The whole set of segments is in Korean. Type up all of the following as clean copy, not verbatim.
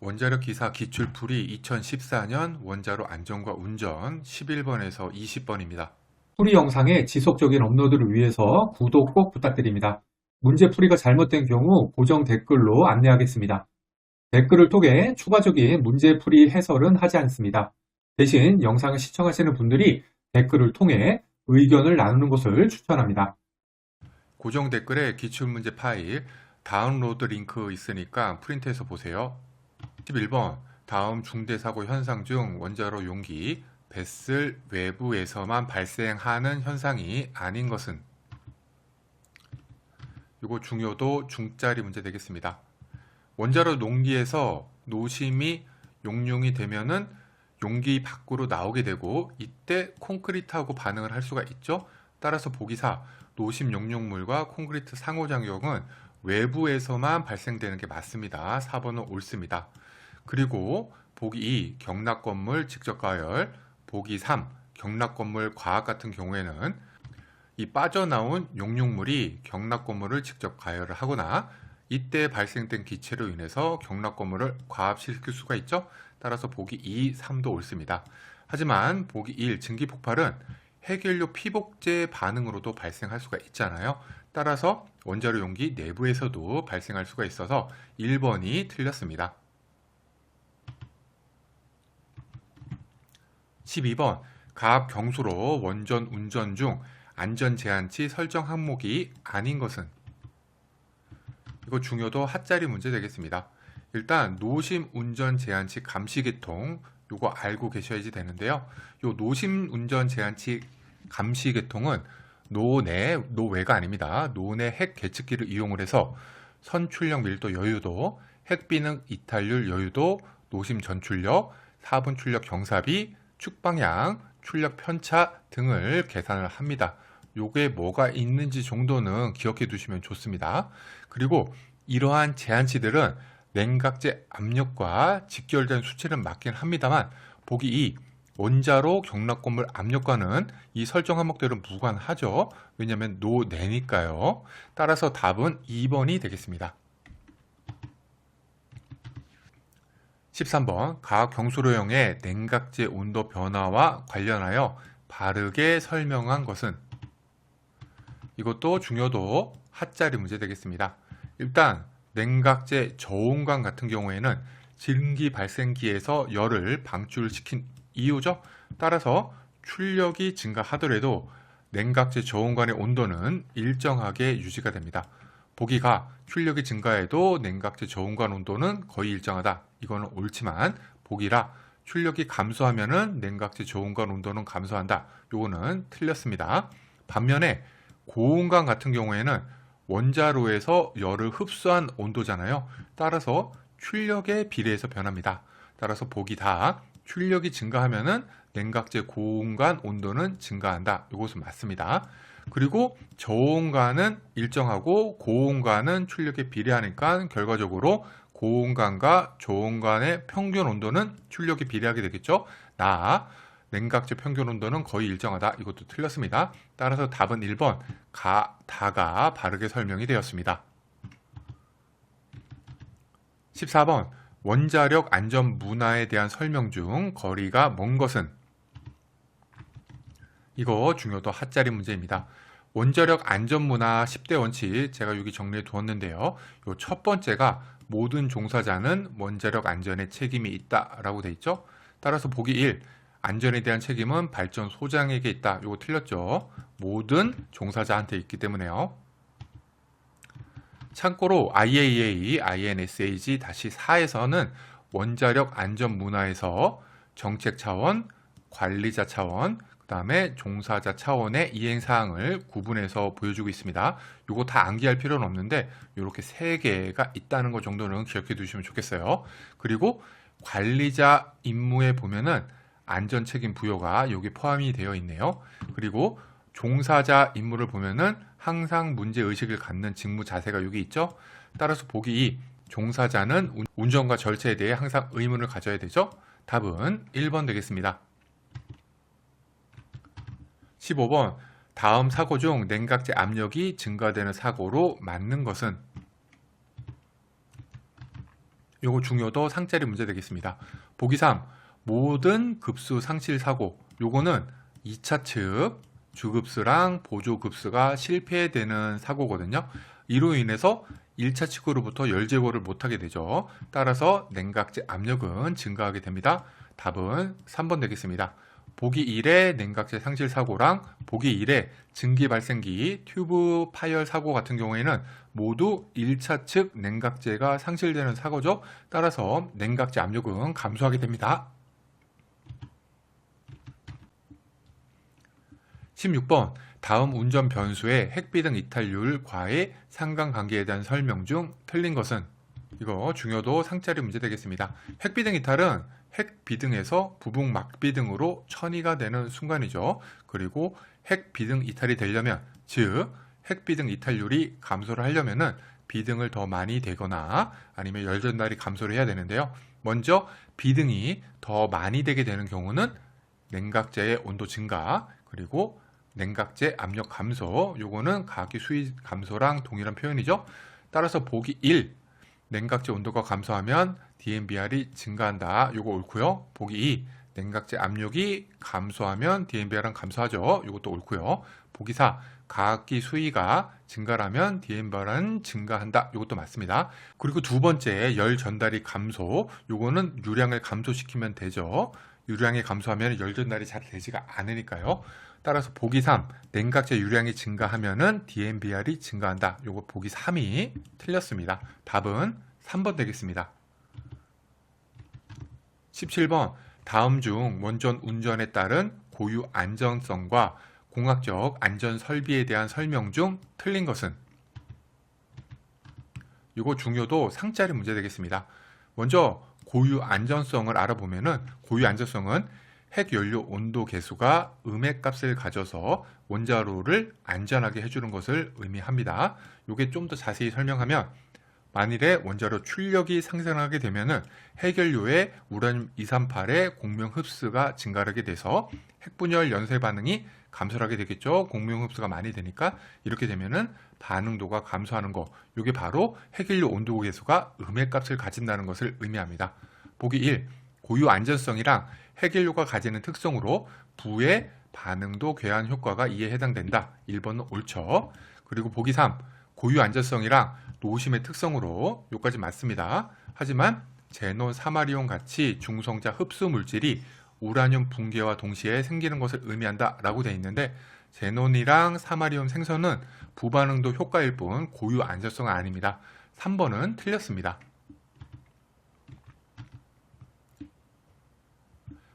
원자력 기사 기출풀이 2014년 원자로 안전과 운전 11번에서 20번입니다. 풀이 영상의 지속적인 업로드를 위해서 구독 꼭 부탁드립니다. 문제 풀이가 잘못된 경우 고정 댓글로 안내하겠습니다. 댓글을 통해 추가적인 문제 풀이 해설은 하지 않습니다. 대신 영상을 시청하시는 분들이 댓글을 통해 의견을 나누는 것을 추천합니다. 고정 댓글에 기출문제 파일 다운로드 링크 있으니까 프린트해서 보세요. 11번 다음 중대사고 현상 중 원자로 용기 뱃슬 외부에서만 발생하는 현상이 아닌 것은? 이거 중요도 중짜리 문제 되겠습니다. 원자로 용기에서 노심이 용융이 되면은 용기 밖으로 나오게 되고 이때 콘크리트하고 반응을 할 수가 있죠. 따라서 보기 4 노심 용융물과 콘크리트 상호작용은 외부에서만 발생되는 게 맞습니다. 4번은 옳습니다. 그리고 보기 2 경락건물 직접 가열, 보기 3 경락건물 과학 같은 경우에는 이 빠져나온 용융물이 경락건물을 직접 가열을 하거나 이때 발생된 기체로 인해서 경락건물을 과압시킬 수가 있죠. 따라서 보기 2, 3도 옳습니다. 하지만 보기 1 증기폭발은 핵연료 피복제 반응으로도 발생할 수가 있잖아요. 따라서 원자로 용기 내부에서도 발생할 수가 있어서 1번이 틀렸습니다. 12번 가압 경수로 원전 운전 중 안전제한치 설정 항목이 아닌 것은? 이거 중요도 핫짜리 문제 되겠습니다. 일단 노심 운전 제한치 감시계통 요거 알고 계셔야지 되는데요. 요 노심 운전 제한치 감시계통은 노외가 아닙니다. 노내 핵 계측기를 이용을 해서 선출력 밀도 여유도, 핵비능 이탈률 여유도, 노심 전출력, 4분 출력 경사비, 축방향, 출력 편차 등을 계산을 합니다. 요게 뭐가 있는지 정도는 기억해 두시면 좋습니다. 그리고 이러한 제한치들은 냉각제 압력과 직결된 수치는 맞긴 합니다만 보기 2 원자로 경락건물 압력과는 이 설정 항목들은 무관하죠. 왜냐하면 노내니까요. 따라서 답은 2번이 되겠습니다. 13번 가압 경수로형의 냉각제 온도 변화와 관련하여 바르게 설명한 것은? 이것도 중요도 핫짜리 문제 되겠습니다. 일단 냉각제 저온관 같은 경우에는 증기 발생기에서 열을 방출시킨 이유죠. 따라서 출력이 증가하더라도 냉각제 저온관의 온도는 일정하게 유지가 됩니다. 보기가 출력이 증가해도 냉각제 저온관 온도는 거의 일정하다. 이거는 옳지만 보기라 출력이 감소하면은 냉각제 저온관 온도는 감소한다. 요거는 틀렸습니다. 반면에 고온관 같은 경우에는 원자로에서 열을 흡수한 온도잖아요. 따라서 출력에 비례해서 변합니다. 따라서 보기 다 출력이 증가하면은 냉각제 고온관 온도는 증가한다. 이것은 맞습니다. 그리고 저온관은 일정하고 고온관은 출력에 비례하니까 결과적으로 고온관과 저온관의 평균 온도는 출력이 비례하게 되겠죠. 냉각제 평균 온도는 거의 일정하다. 이것도 틀렸습니다. 따라서 답은 1번 다가 바르게 설명이 되었습니다. 14번 원자력 안전 문화에 대한 설명 중 거리가 먼 것은? 이거 중요도 핫짜리 문제입니다. 원자력 안전 문화 10대 원칙 제가 여기 정리해 두었는데요. 요 첫 번째가 모든 종사자는 원자력 안전에 책임이 있다라고 돼 있죠. 따라서 보기 1 안전에 대한 책임은 발전 소장에게 있다. 이거 틀렸죠. 모든 종사자한테 있기 때문에요. 참고로 IAEA, INSAG-4에서는 원자력 안전 문화에서 정책 차원, 관리자 차원, 그 다음에 종사자 차원의 이행사항을 구분해서 보여주고 있습니다. 이거 다 암기할 필요는 없는데 이렇게 3개가 있다는 것 정도는 기억해 두시면 좋겠어요. 그리고 관리자 임무에 보면은 안전 책임 부여가 여기 포함이 되어 있네요. 그리고 종사자 임무를 보면은 항상 문제의식을 갖는 직무 자세가 여기 있죠. 따라서 보기 2 종사자는 운전과 절차에 대해 항상 의문을 가져야 되죠. 답은 1번 되겠습니다. 15번 다음 사고 중 냉각제 압력이 증가되는 사고로 맞는 것은? 요거 중요도 상자리 문제 되겠습니다. 보기 3. 모든 급수 상실 사고. 요거는 2차 측 주급수랑 보조급수가 실패되는 사고거든요. 이로 인해서 1차 측으로부터 열 제거를 못하게 되죠. 따라서 냉각제 압력은 증가하게 됩니다. 답은 3번 되겠습니다. 보기 1의 냉각제 상실 사고랑 보기 1의 증기 발생기 튜브 파열 사고 같은 경우에는 모두 1차 측 냉각제가 상실되는 사고죠. 따라서 냉각제 압력은 감소하게 됩니다. 16번 다음 운전 변수의 핵비등 이탈률과의 상관관계에 대한 설명 중 틀린 것은? 이거 중요도 상자리 문제 되겠습니다. 핵비등 이탈은 핵비등에서 부분 막비등으로 천이가 되는 순간이죠. 그리고 핵비등 이탈이 되려면, 즉 핵비등 이탈률이 감소를 하려면은 비등을 더 많이 대거나 아니면 열전달이 감소를 해야 되는데요. 먼저 비등이 더 많이 되게 되는 경우는 냉각제의 온도 증가, 그리고 냉각제 압력 감소, 요거는 가기 수위 감소랑 동일한 표현이죠. 따라서 보기 1, 냉각제 온도가 감소하면 DMBR이 증가한다. 요거 옳고요. 보기 2, 냉각제 압력이 감소하면 DMBR은 감소하죠. 요것도 옳고요. 보기 4, 가기 수위가 증가하면 DMBR은 증가한다. 요것도 맞습니다. 그리고 두 번째, 열 전달이 감소, 요거는 유량을 감소시키면 되죠. 유량이 감소하면 열 전달이 잘 되지가 않으니까요. 따라서 보기 3, 냉각제 유량이 증가하면은 DMBR이 증가한다. 요거 보기 3이 틀렸습니다. 답은 3번 되겠습니다. 17번 다음 중 원전 운전에 따른 고유 안전성과 공학적 안전 설비에 대한 설명 중 틀린 것은? 이거 중요도 상자리 문제 되겠습니다. 먼저 고유 안전성을 알아보면은 고유 안전성은 핵연료 온도 계수가 음의 값을 가져서 원자로를 안전하게 해주는 것을 의미합니다. 이게 좀 더 자세히 설명하면 만일에 원자로 출력이 상승하게 되면은 핵연료의 우라늄 238의 공명 흡수가 증가하게 돼서 핵분열 연쇄 반응이 감소를 하게 되겠죠. 공명 흡수가 많이 되니까 이렇게 되면은 반응도가 감소하는 거. 이게 바로 핵연료 온도 계수가 음의 값을 가진다는 것을 의미합니다. 보기 1. 고유 안전성이랑 핵연료가 가지는 특성으로 부의 반응도 괴한 효과가 이에 해당된다. 1번은 옳죠. 그리고 보기 3. 고유 안전성이랑 노심의 특성으로 여기까지 맞습니다. 하지만 제논, 사마리온 같이 중성자 흡수 물질이 우라늄 붕괴와 동시에 생기는 것을 의미한다 라고 되어 있는데 제논이랑 사마리온 생성은 부반응도 효과일 뿐 고유 안전성은 아닙니다. 3번은 틀렸습니다.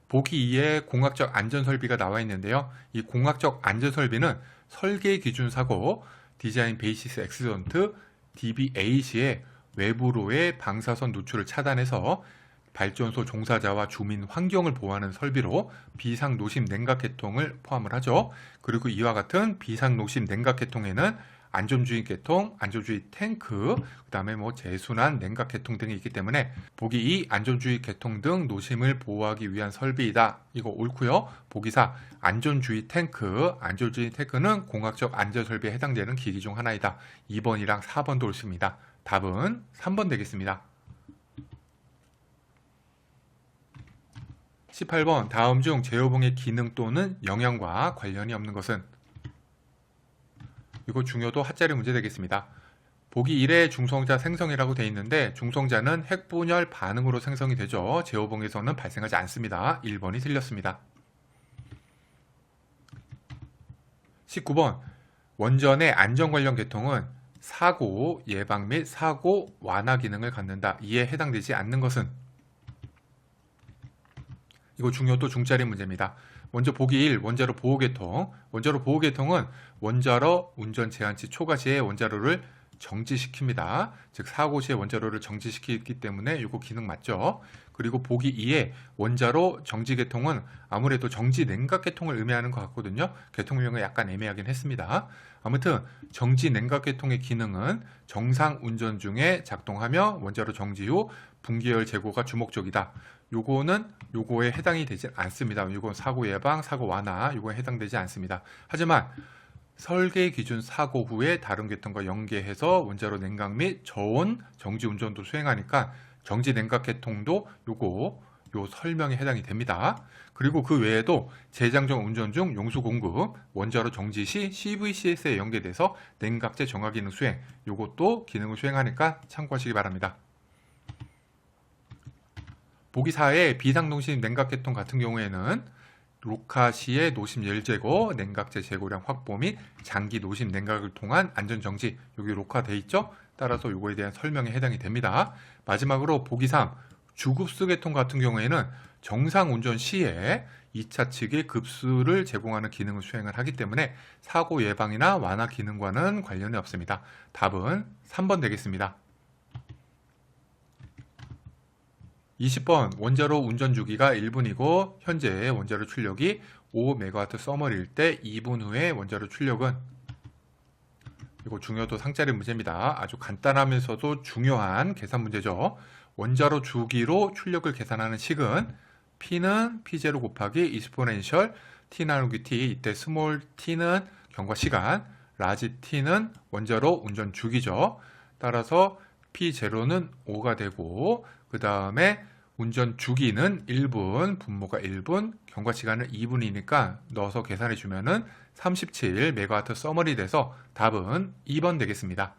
보기 2에 공학적 안전설비가 나와 있는데요. 이 공학적 안전설비는 설계 기준 사고, 디자인 베이시스 액시던트, DBA 시에 외부로의 방사선 누출을 차단해서 발전소 종사자와 주민 환경을 보호하는 설비로 비상노심 냉각계통을 포함을 하죠. 그리고 이와 같은 비상노심 냉각계통에는 안전주의 계통, 안전주의 탱크, 그 다음에 재순환 냉각 계통 등이 있기 때문에 보기 2 안전주의 계통 등 노심을 보호하기 위한 설비이다. 이거 옳고요. 보기 4 안전주의 탱크는 공학적 안전설비에 해당되는 기기 중 하나이다. 2번이랑 4번도 옳습니다. 답은 3번 되겠습니다. 18번 다음 중 제어봉의 기능 또는 영향과 관련이 없는 것은? 이거 중요도 핫자리 문제 되겠습니다. 보기 1의 중성자 생성이라고 되어 있는데 중성자는 핵분열 반응으로 생성이 되죠. 제어봉에서는 발생하지 않습니다. 1번이 틀렸습니다. 19번 원전의 안전 관련 계통은 사고 예방 및 사고 완화 기능을 갖는다. 이에 해당되지 않는 것은? 이거 중요도 중짜리 문제입니다. 먼저 보기 1 원자로 보호계통. 원자로 보호계통은 원자로 운전 제한치 초과 시에 원자로를 정지시킵니다. 즉 사고 시에 원자로를 정지시키기 때문에 이거 기능 맞죠. 그리고 보기 2에 원자로 정지계통은 아무래도 정지 냉각계통을 의미하는 것 같거든요. 계통명은 약간 애매하긴 했습니다. 아무튼 정지 냉각계통의 기능은 정상 운전 중에 작동하며 원자로 정지 후 분기열 제고가 주목적이다. 요거에 해당이 되지 않습니다. 이건 사고 예방, 사고 완화, 요거에 해당되지 않습니다. 하지만 설계 기준 사고 후에 다른 계통과 연계해서 원자로 냉각 및 저온 정지 운전도 수행하니까 정지 냉각계통도 요 설명에 해당이 됩니다. 그리고 그 외에도 재장 중 운전 중 용수 공급, 원자로 정지 시 CVCS에 연계돼서 냉각제 정화 기능 수행, 요것도 기능을 수행하니까 참고하시기 바랍니다. 보기 4의 비상동식 냉각계통 같은 경우에는 로카 시의 노심 열 제거, 냉각제 재고량 확보 및 장기 노심 냉각을 통한 안전정지, 여기 로카 돼 있죠? 따라서 요거에 대한 설명에 해당이 됩니다. 마지막으로 보기 3, 주급수 계통 같은 경우에는 정상 운전 시에 2차 측에 급수를 제공하는 기능을 수행을 하기 때문에 사고 예방이나 완화 기능과는 관련이 없습니다. 답은 3번 되겠습니다. 20번 원자로 운전 주기가 1분이고 현재 원자로 출력이 5MW 써머리일 때 2분 후에 원자로 출력은, 이거 중요도 상짜리 문제입니다. 아주 간단하면서도 중요한 계산 문제죠. 원자로 주기로 출력을 계산하는 식은 P는 P0 곱하기 이스포넨셜 T 나누기 T, 이때 스몰 t는 경과 시간, 라지 t는 원자로 운전 주기죠. 따라서 P0는 5가 되고 그 다음에 운전 주기는 1분, 분모가 1분, 경과 시간은 2분이니까 넣어서 계산해 주면은 37 메가와트 써머리 돼서 답은 2번 되겠습니다.